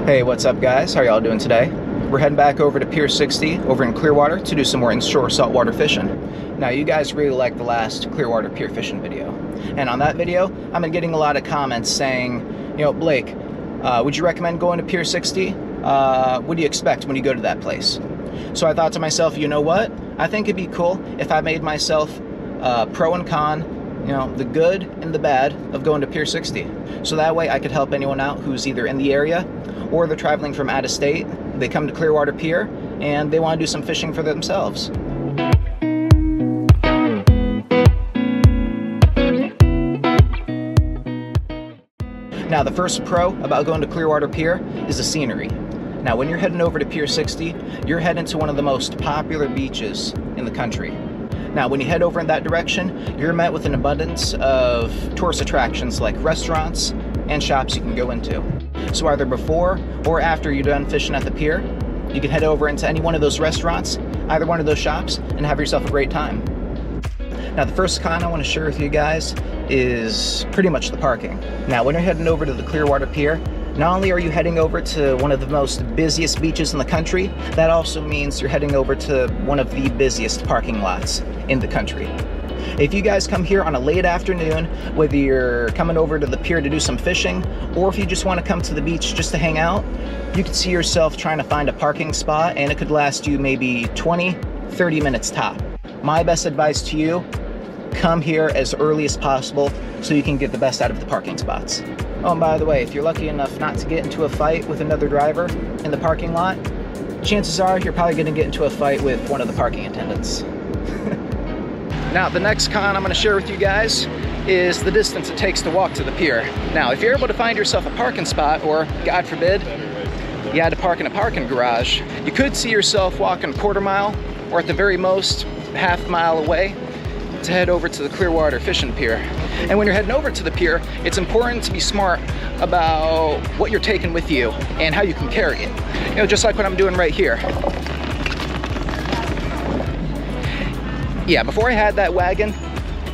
Hey, what's up guys? How are y'all doing today? We're heading back over to Pier 60 over in Clearwater to do some more inshore saltwater fishing. Now you guys really liked the last Clearwater Pier fishing video. And on that video, I've been getting a lot of comments saying, you know, Blake, would you recommend going to Pier 60? What do you expect when you go to that place? So I thought to myself, you know what? I think it'd be cool if I made myself pro and con, you know, the good and the bad of going to Pier 60. So that way I could help anyone out who's either in the area or they're traveling from out of state. They come to Clearwater Pier and they want to do some fishing for themselves. Now the first pro about going to Clearwater Pier is the scenery. Now when you're heading over to Pier 60, you're heading to one of the most popular beaches in the country. Now when you head over in that direction, you're met with an abundance of tourist attractions like restaurants and shops you can go into. So either before or after you're done fishing at the pier, you can head over into any one of those restaurants, either one of those shops, and have yourself a great time. Now the first con I want to share with you guys is pretty much the parking. Now when you're heading over to the Clearwater Pier, not only are you heading over to one of the most busiest beaches in the country, that also means you're heading over to one of the busiest parking lots in the country. If you guys come here on a late afternoon, whether you're coming over to the pier to do some fishing, or if you just want to come to the beach just to hang out, you could see yourself trying to find a parking spot and it could last you maybe 20-30 minutes top. My best advice to you, come here as early as possible so you can get the best out of the parking spots. Oh, and by the way, if you're lucky enough not to get into a fight with another driver in the parking lot, chances are you're probably going to get into a fight with one of the parking attendants. Now, the next con I'm going to share with you guys is the distance it takes to walk to the pier. Now, if you're able to find yourself a parking spot, or God forbid, you had to park in a parking garage, you could see yourself walking a quarter mile, or at the very most, half mile away to head over to the Clearwater fishing pier. And when you're heading over to the pier, it's important to be smart about what you're taking with you and how you can carry it. You know, just like what I'm doing right here. Yeah, before I had that wagon,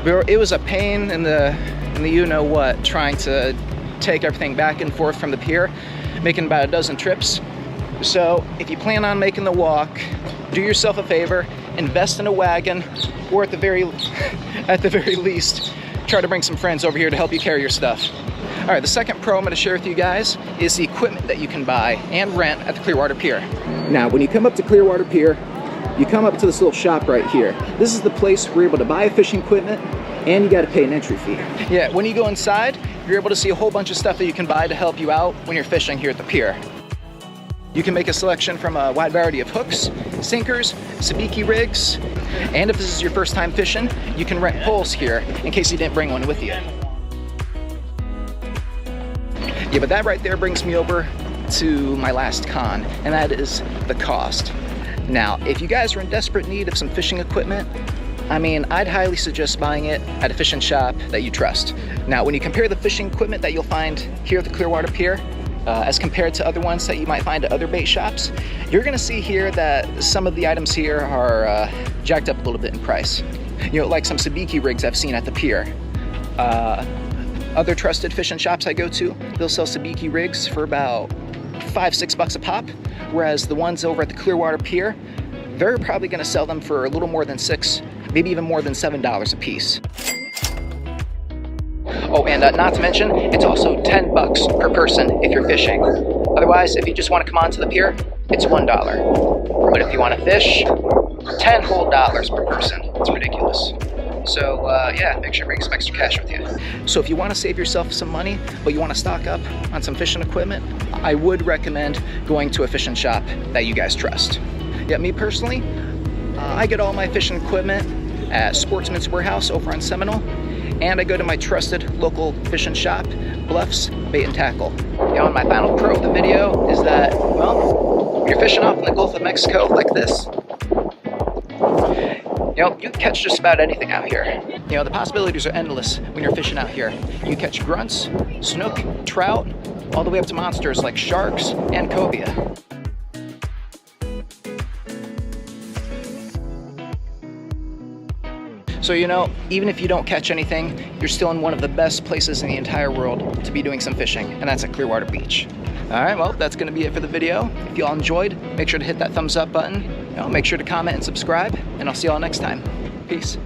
it was a pain in the you-know-what, trying to take everything back and forth from the pier, making about a dozen trips. So if you plan on making the walk, do yourself a favor, invest in a wagon, or at the very least, try to bring some friends over here to help you carry your stuff. All right, the second pro I'm going to share with you guys is the equipment that you can buy and rent at the Clearwater Pier. Now, when you come up to Clearwater Pier, you come up to this little shop right here. This is the place where you're able to buy fishing equipment and you got to pay an entry fee. Yeah, when you go inside, you're able to see a whole bunch of stuff that you can buy to help you out when you're fishing here at the pier. You can make a selection from a wide variety of hooks, sinkers, sabiki rigs, and if this is your first time fishing, you can rent poles here in case you didn't bring one with you. Yeah, but that right there brings me over to my last con, and that is the cost. Now, if you guys are in desperate need of some fishing equipment, I mean, I'd highly suggest buying it at a fishing shop that you trust. Now, when you compare the fishing equipment that you'll find here at the Clearwater Pier, as compared to other ones that you might find at other bait shops, you're gonna see here that some of the items here are jacked up a little bit in price. You know, like some sabiki rigs I've seen at the pier. Other trusted fishing shops I go to, they'll sell sabiki rigs for about $5-6 a pop, whereas the ones over at the Clearwater Pier, they're probably gonna sell them for a little more than $6, maybe even more than $7 a piece. Oh, and not to mention, it's also $10 per person if you're fishing. Otherwise, if you just want to come onto the pier, it's $1. But if you want to fish, $10 whole per person. It's ridiculous. So yeah, make sure you bring some extra cash with you. So if you want to save yourself some money, but you want to stock up on some fishing equipment, I would recommend going to a fishing shop that you guys trust. Yeah, me personally, I get all my fishing equipment at Sportsmans warehouse over on Seminole, and I go to my trusted local fishing shop, Bluffs Bait and Tackle. You know, and my final pro of the video is that, well, when you're fishing off in the Gulf of Mexico like this, you know, you can catch just about anything out here. You know, the possibilities are endless when you're fishing out here. You catch grunts, snook, trout, all the way up to monsters like sharks and cobia. So, you know, even if you don't catch anything, you're still in one of the best places in the entire world to be doing some fishing, and that's at Clearwater Beach. All right, well, that's gonna be it for the video. If y'all enjoyed, make sure to hit that thumbs up button. Make sure to comment and subscribe, and I'll see y'all next time. Peace.